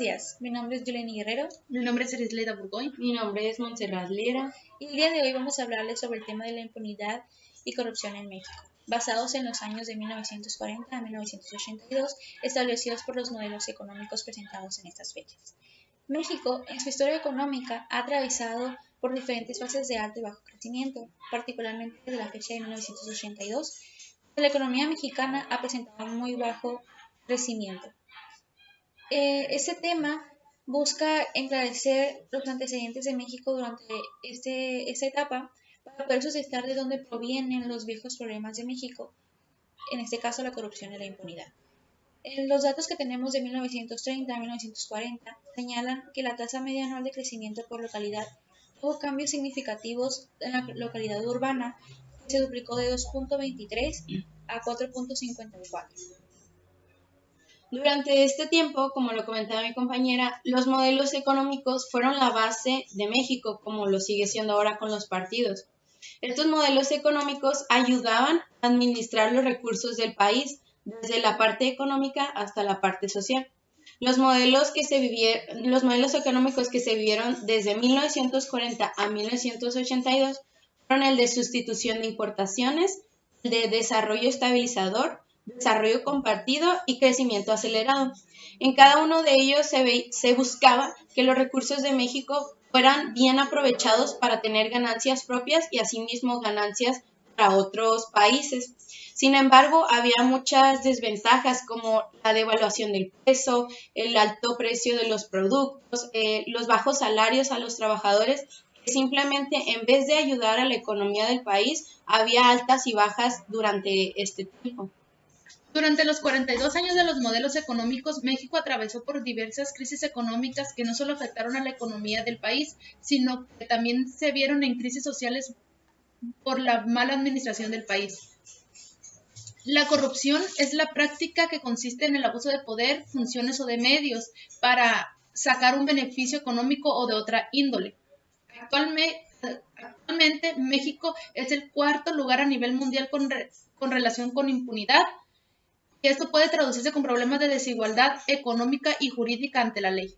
días, mi nombre es Yuleni Guerrero. Mi nombre es Erisleida Burgoy. Mi nombre es Montserrat Lira. Y el día de hoy vamos a hablarles sobre el tema de la impunidad y corrupción en México, basados en los años de 1940 a 1982, establecidos por los modelos económicos presentados en estas fechas. México, en su historia económica, ha atravesado por diferentes fases de alto y bajo crecimiento, particularmente desde la fecha de 1982. La economía mexicana ha presentado un muy bajo crecimiento. Este tema busca enclarecer los antecedentes de México durante esta etapa para poder suscitar de dónde provienen los viejos problemas de México, en este caso la corrupción y la impunidad. Los datos que tenemos de 1930 a 1940 señalan que la tasa media anual de crecimiento por localidad tuvo cambios significativos en la localidad urbana, que se duplicó de 2.23 a 4.54. Durante este tiempo, como lo comentaba mi compañera, los modelos económicos fueron la base de México, como lo sigue siendo ahora con los partidos. Estos modelos económicos ayudaban a administrar los recursos del país, desde la parte económica hasta la parte social. Los modelos económicos que se vivieron desde 1940 a 1982 fueron el de sustitución de importaciones, el de desarrollo estabilizador, desarrollo compartido y crecimiento acelerado. En cada uno de ellos se buscaba que los recursos de México fueran bien aprovechados para tener ganancias propias y asimismo ganancias para otros países. Sin embargo, había muchas desventajas como la devaluación del peso, el alto precio de los productos, los bajos salarios a los trabajadores, que simplemente en vez de ayudar a la economía del país, había altas y bajas durante este tiempo. Durante los 42 años de los modelos económicos, México atravesó por diversas crisis económicas que no solo afectaron a la economía del país, sino que también se vieron en crisis sociales por la mala administración del país. La corrupción es la práctica que consiste en el abuso de poder, funciones o de medios para sacar un beneficio económico o de otra índole. Actualmente México es el cuarto lugar a nivel mundial con relación con impunidad. Y esto puede traducirse con problemas de desigualdad económica y jurídica ante la ley.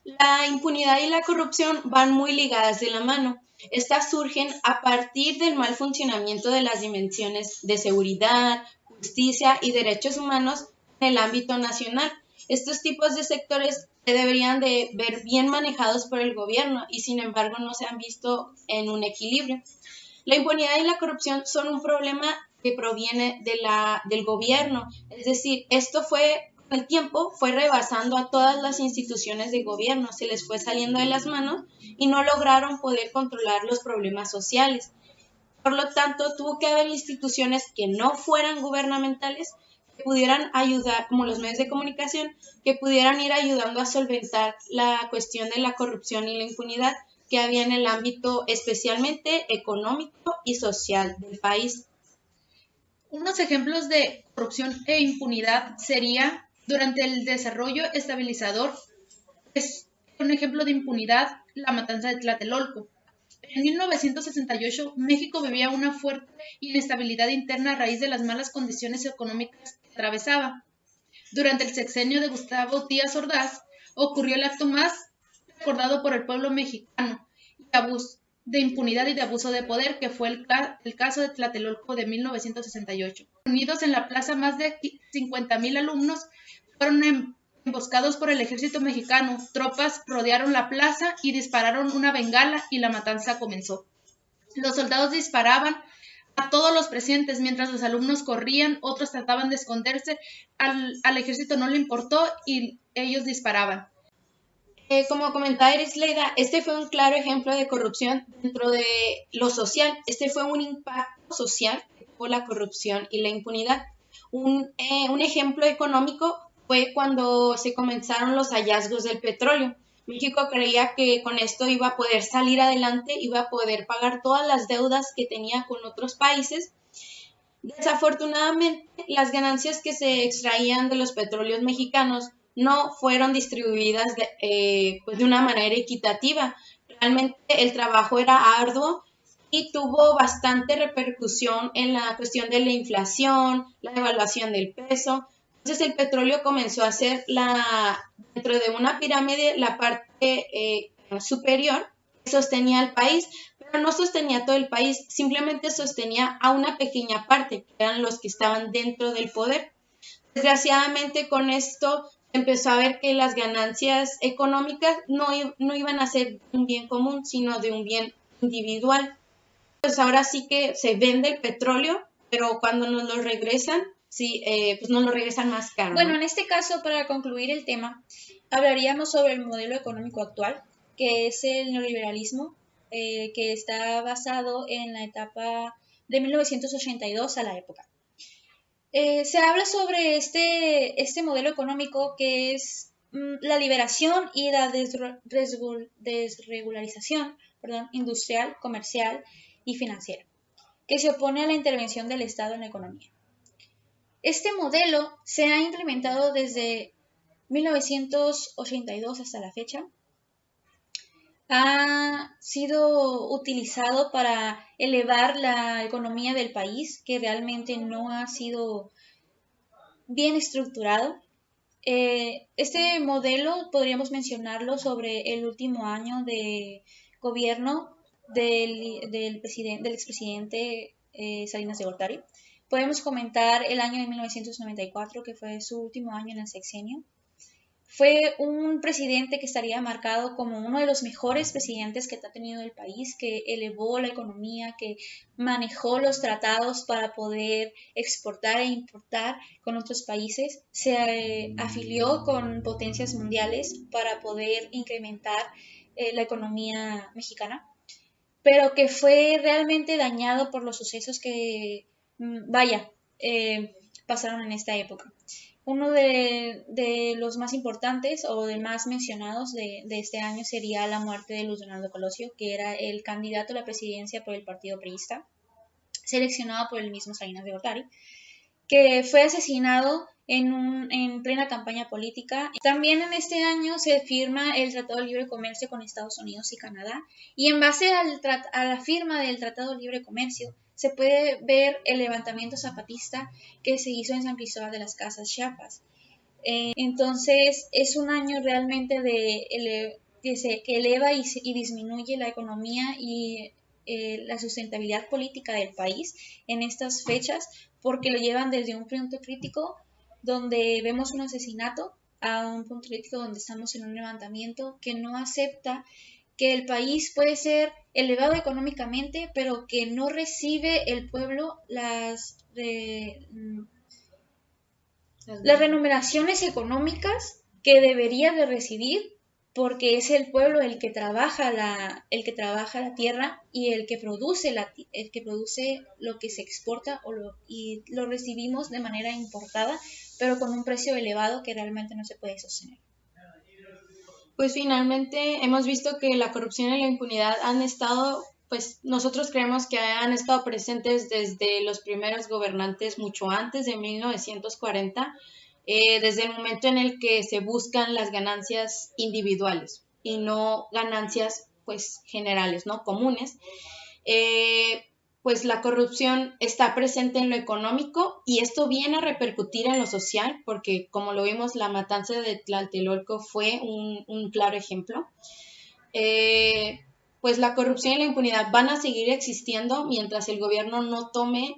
La impunidad y la corrupción van muy ligadas de la mano. Estas surgen a partir del mal funcionamiento de las dimensiones de seguridad, justicia y derechos humanos en el ámbito nacional. Estos tipos de sectores se deberían de ver bien manejados por el gobierno y sin embargo no se han visto en un equilibrio. La impunidad y la corrupción son un problema que proviene del gobierno, es decir, esto con el tiempo fue rebasando a todas las instituciones de gobierno, se les fue saliendo de las manos y no lograron poder controlar los problemas sociales. Por lo tanto, tuvo que haber instituciones que no fueran gubernamentales, que pudieran ayudar, como los medios de comunicación, que pudieran ir ayudando a solventar la cuestión de la corrupción y la impunidad que había en el ámbito especialmente económico y social del país. Unos ejemplos de corrupción e impunidad sería durante el desarrollo estabilizador. Es un ejemplo de impunidad la matanza de Tlatelolco. En 1968, México vivía una fuerte inestabilidad interna a raíz de las malas condiciones económicas que atravesaba. Durante el sexenio de Gustavo Díaz Ordaz, ocurrió el acto más recordado por el pueblo mexicano de impunidad y de abuso de poder, que fue el caso de Tlatelolco de 1968. Reunidos en la plaza, más de 50,000 alumnos fueron emboscados por el ejército mexicano. Tropas rodearon la plaza y dispararon una bengala y la matanza comenzó. Los soldados disparaban a todos los presentes mientras los alumnos corrían, otros trataban de esconderse. Al ejército no le importó y ellos disparaban. Como comentaba Erisleida, este fue un claro ejemplo de corrupción dentro de lo social. Este fue un impacto social que tuvo la corrupción y la impunidad. Un ejemplo económico fue cuando se comenzaron los hallazgos del petróleo. México creía que con esto iba a poder salir adelante, iba a poder pagar todas las deudas que tenía con otros países. Desafortunadamente, las ganancias que se extraían de los petróleos mexicanos no fueron distribuidas de una manera equitativa. Realmente el trabajo era arduo y tuvo bastante repercusión en la cuestión de la inflación, la devaluación del peso. Entonces el petróleo comenzó a ser dentro de una pirámide la parte superior que sostenía al país, pero no sostenía todo el país, simplemente sostenía a una pequeña parte, que eran los que estaban dentro del poder. Desgraciadamente con esto empezó a ver que las ganancias económicas no iban a ser un bien común, sino de un bien individual. Pues ahora sí que se vende el petróleo, pero cuando nos lo regresan, sí, pues nos lo regresan más caro, Bueno, ¿no? en este caso, para concluir el tema, hablaríamos sobre el modelo económico actual, que es el neoliberalismo, que está basado en la etapa de 1982 a la época. Se habla sobre este modelo económico que es la liberación y la desregularización, industrial, comercial y financiera, que se opone a la intervención del Estado en la economía. Este modelo se ha implementado desde 1982 hasta la fecha. Ha sido utilizado para elevar la economía del país, que realmente no ha sido bien estructurado. Este modelo podríamos mencionarlo sobre el último año de gobierno del expresidente Salinas de Gortari. Podemos comentar el año de 1994, que fue su último año en el sexenio. Fue un presidente que estaría marcado como uno de los mejores presidentes que ha tenido el país, que elevó la economía, que manejó los tratados para poder exportar e importar con otros países, se afilió con potencias mundiales para poder incrementar la economía mexicana, pero que fue realmente dañado por los sucesos que, pasaron en esta época. Uno de los más importantes o de más mencionados de este año sería la muerte de Luis Donaldo Colosio, que era el candidato a la presidencia por el partido priista, seleccionado por el mismo Salinas de Gortari, que fue asesinado en plena campaña política. También en este año se firma el Tratado de Libre Comercio con Estados Unidos y Canadá, y en base a la firma del Tratado de Libre Comercio se puede ver el levantamiento zapatista que se hizo en San Cristóbal de las Casas, Chiapas. Entonces es un año realmente que eleva y disminuye la economía y la sustentabilidad política del país en estas fechas, porque lo llevan desde un punto crítico donde vemos un asesinato a un punto crítico donde estamos en un levantamiento que no acepta que el país puede ser elevado económicamente, pero que no recibe el pueblo las remuneraciones económicas que debería de recibir, porque es el pueblo el que trabaja la tierra y el que produce lo que se exporta y lo recibimos de manera importada, pero con un precio elevado que realmente no se puede sostener. Pues finalmente hemos visto que la corrupción y la impunidad han estado, pues nosotros creemos que han estado presentes desde los primeros gobernantes, mucho antes de 1940, desde el momento en el que se buscan las ganancias individuales y no ganancias pues generales, ¿no? Comunes. Pues la corrupción está presente en lo económico y esto viene a repercutir en lo social, porque como lo vimos, la matanza de Tlatelolco fue un claro ejemplo. Pues la corrupción y la impunidad van a seguir existiendo mientras el gobierno no tome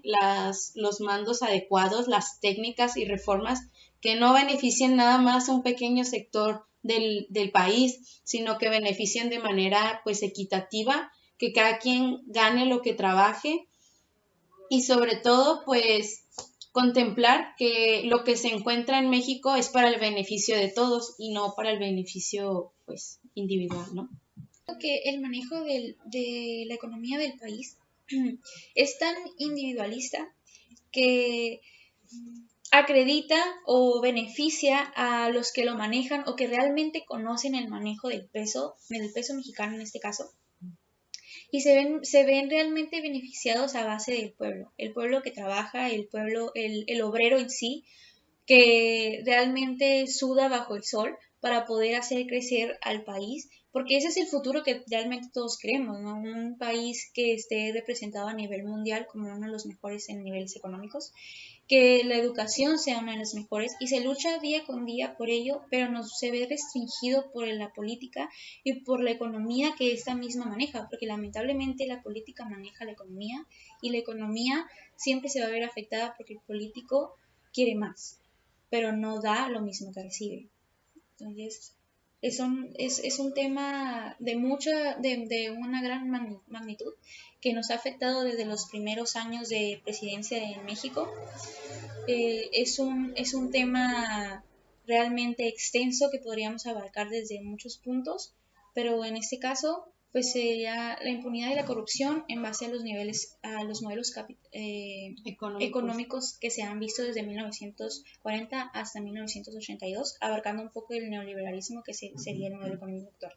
los mandos adecuados, las técnicas y reformas que no beneficien nada más a un pequeño sector del país, sino que beneficien de manera pues equitativa, que cada quien gane lo que trabaje y sobre todo pues contemplar que lo que se encuentra en México es para el beneficio de todos y no para el beneficio pues individual, ¿no? Que el manejo de la economía del país es tan individualista que acredita o beneficia a los que lo manejan o que realmente conocen el manejo del peso mexicano en este caso, y se ven realmente beneficiados a base del pueblo, el pueblo que trabaja, el obrero en sí, que realmente suda bajo el sol para poder hacer crecer al país, porque ese es el futuro que realmente todos queremos, ¿no? Un país que esté representado a nivel mundial como uno de los mejores en niveles económicos. que la educación sea una de las mejores y se lucha día con día por ello, pero se ve restringido por la política y por la economía que esta misma maneja, porque lamentablemente la política maneja la economía y la economía siempre se va a ver afectada porque el político quiere más, pero no da lo mismo que recibe. Entonces, es un tema de una gran magnitud que nos ha afectado desde los primeros años de presidencia en México. Es un tema realmente extenso que podríamos abarcar desde muchos puntos, pero en este caso, pues sería la impunidad y la corrupción en base a los modelos económicos que se han visto desde 1940 hasta 1982, abarcando un poco el neoliberalismo que sería el modelo económico actual.